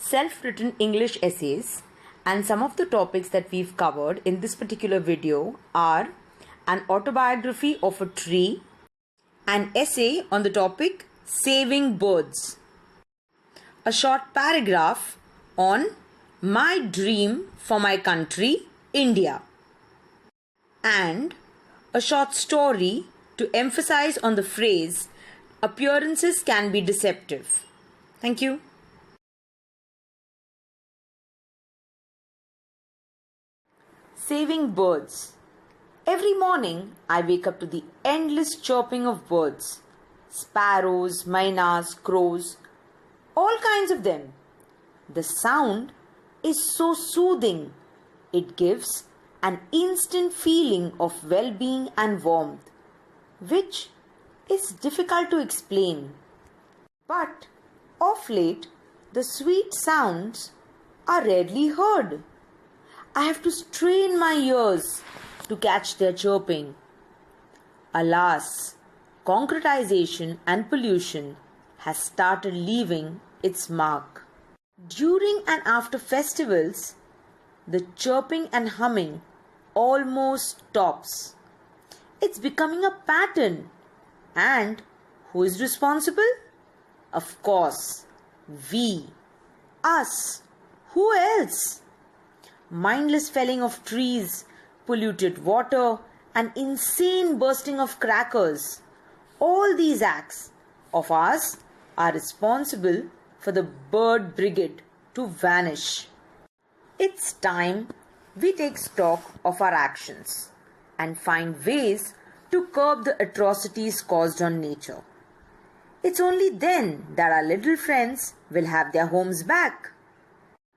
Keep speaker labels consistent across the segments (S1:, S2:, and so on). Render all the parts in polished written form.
S1: self-written English essays, and some of the topics that we've covered in this particular video are an autobiography of a tree, an essay on the topic saving birds, a short paragraph on my dream for my country, India, and a short story to emphasize on the phrase appearances can be deceptive. Thank you. Saving birds. Every morning I wake up to the endless chirping of birds. Sparrows, mynas, crows, all kinds of them. The sound is so soothing. It gives an instant feeling of well-being and warmth, which is difficult to explain. But of late, the sweet sounds are rarely heard. I have to strain my ears to catch their chirping. Alas, concretization and pollution has started leaving its mark. During and after festivals, the chirping and humming almost stops. It's becoming a pattern. And who is responsible? Of course, we, us. Who else? Mindless felling of trees, polluted water, and insane bursting of crackers. All these acts of ours are responsible for the bird brigade to vanish. It's time we take stock of our actions and find ways to curb the atrocities caused on nature. It's only then that our little friends will have their homes back.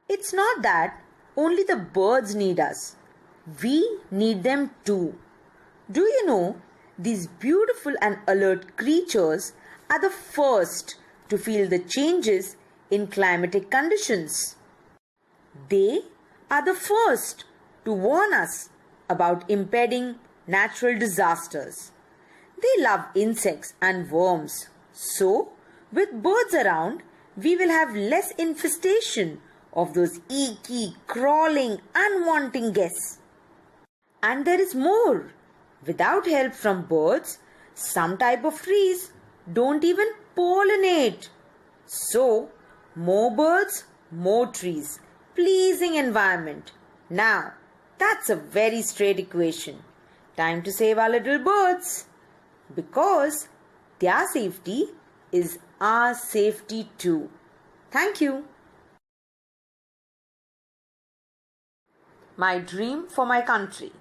S1: It's not that only the birds need us. We need them too. Do you know, these beautiful and alert creatures are the first to feel the changes in climatic conditions. They are the first to warn us about impending natural disasters. They love insects and worms. So, with birds around, we will have less infestation of those eeky, crawling, unwanting guests. And there is more. Without help from birds, some type of trees don't even pollinate. So, more birds, more trees, pleasing environment. Now, that's a very straight equation. Time to save our little birds. Because their safety is our safety too. Thank you. My dream for my country.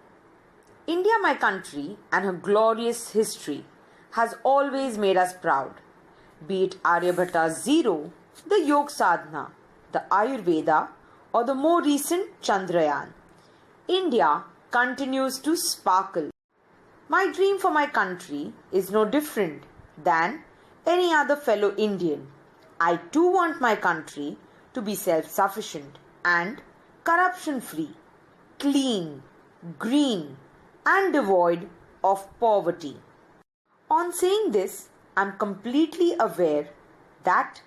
S1: India, my country, and her glorious history has always made us proud. Be it Aryabhata's Zero, the Yog Sadhana, the Ayurveda, or the more recent Chandrayaan, India continues to sparkle. My dream for my country is no different than any other fellow Indian. I too want my country to be self-sufficient and corruption-free, clean, green, and devoid of poverty. On saying this, I am completely aware that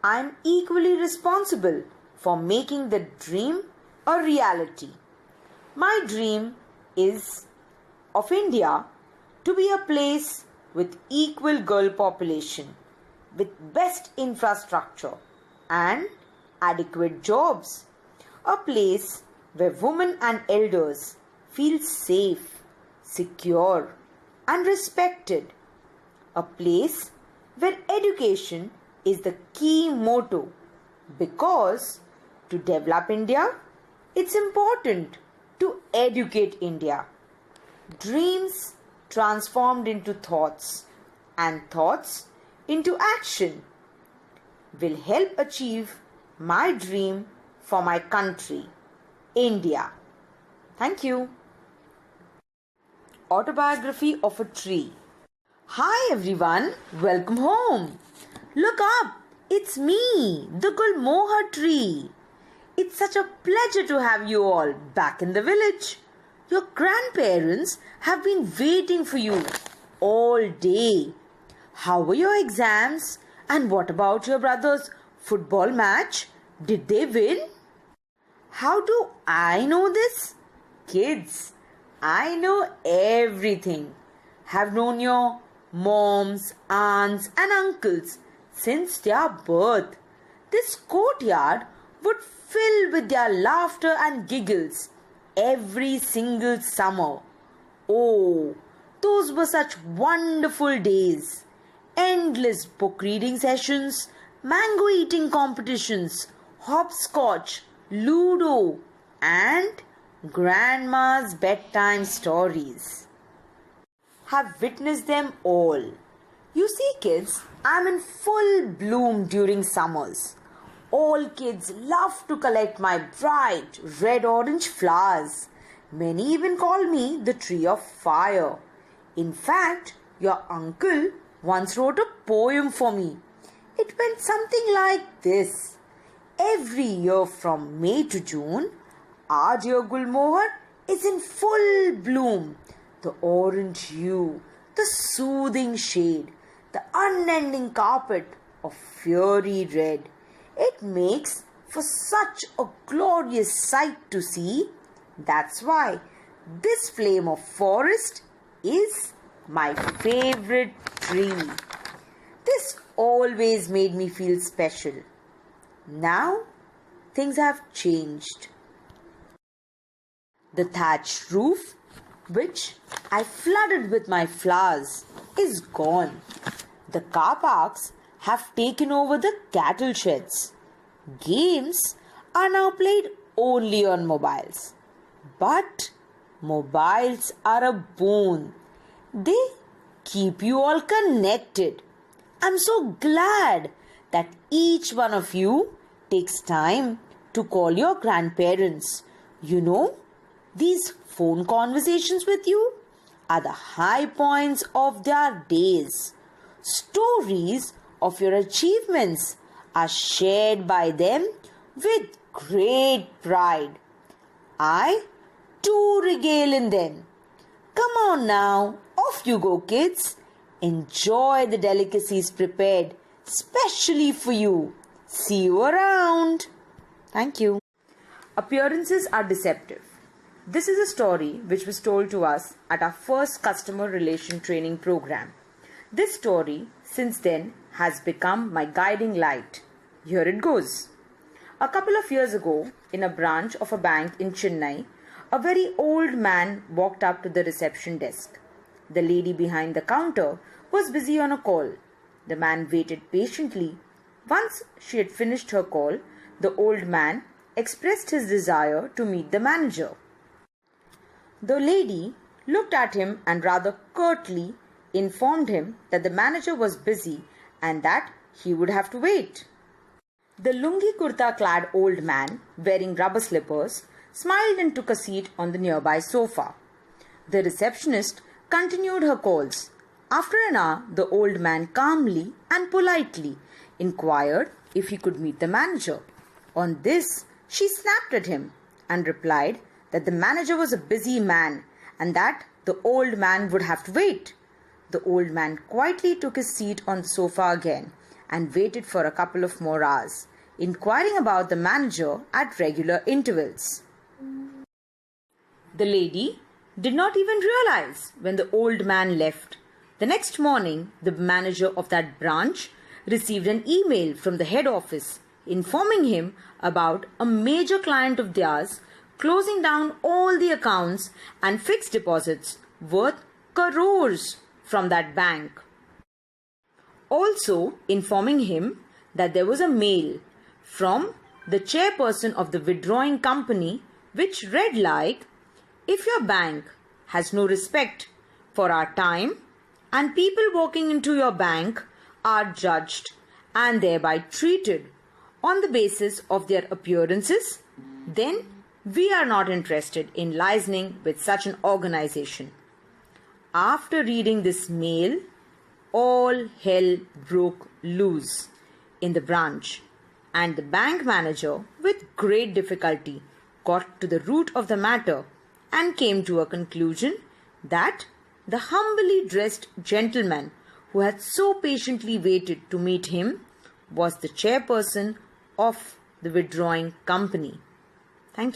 S1: I am equally responsible for making the dream a reality. My dream is of India to be a place with equal girl population, with best infrastructure and adequate jobs. A place where women and elders feel safe, secure, and respected. A place where education is the key motto, because to develop India, it's important to educate India. Dreams transformed into thoughts and thoughts into action will help achieve my dream for my country, India. Thank you. Autobiography of a tree. Hi everyone, welcome home. Look up, it's me, the Gulmohar tree. It's such a pleasure to have you all back in the village. Your grandparents have been waiting for you all day. How were your exams? And what about your brother's football match Did they win? How do I know this? Kids, I know everything. Have known your moms, aunts, and uncles since their birth. This courtyard would fill with their laughter and giggles every single summer. Oh, those were such wonderful days. Endless book reading sessions, mango eating competitions, hopscotch, ludo, and grandma's bedtime stories. Have witnessed them all. You see, kids, I'm in full bloom during summers. All kids love to collect my bright red-orange flowers. Many even call me the tree of fire. In fact, your uncle once wrote a poem for me. It went something like this. Every year from May to June, our dear Gulmohar is in full bloom. The orange hue, the soothing shade, the unending carpet of fiery red. It makes for such a glorious sight to see. That's why this flame of forest is my favorite tree. This always made me feel special. Now things have changed. The thatched roof, which I flooded with my flowers, is gone. The car parks have taken over the cattle sheds. Games are now played only on mobiles. But mobiles are a boon. They keep you all connected. I'm so glad that each one of you takes time to call your grandparents. You know, these phone conversations with you are the high points of their days. Stories of your achievements are shared by them with great pride. I too regale in them. Come on now, off you go, kids. Enjoy the delicacies prepared specially for you. See you around. Thank you. Appearances are deceptive. This is a story which was told to us at our first customer relation training program. This story, since then, has become my guiding light. Here it goes. A couple of years ago, in a branch of a bank in Chennai, a very old man walked up to the reception desk. The lady behind the counter was busy on a call. The man waited patiently. Once she had finished her call, the old man expressed his desire to meet the manager. The lady looked at him and rather curtly informed him that the manager was busy and that he would have to wait. The lungi kurta clad old man, wearing rubber slippers, smiled and took a seat on the nearby sofa. The receptionist continued her calls. After an hour, the old man calmly and politely inquired if he could meet the manager. On this, she snapped at him and replied that the manager was a busy man and that the old man would have to wait. The old man quietly took his seat on the sofa again and waited for a couple of more hours, inquiring about the manager at regular intervals. The lady did not even realize when the old man left. The next morning, the manager of that branch received an email from the head office informing him about a major client of theirs closing down all the accounts and fixed deposits worth crores from that bank. Also informing him that there was a mail from the chairperson of the withdrawing company which read like, "If your bank has no respect for our time and people walking into your bank are judged and thereby treated on the basis of their appearances, then we are not interested in liaising with such an organization." After reading this mail, all hell broke loose in the branch, and the bank manager, with great difficulty, got to the root of the matter and came to a conclusion that the humbly dressed gentleman who had so patiently waited to meet him was the chairperson of the withdrawing company. Thank you.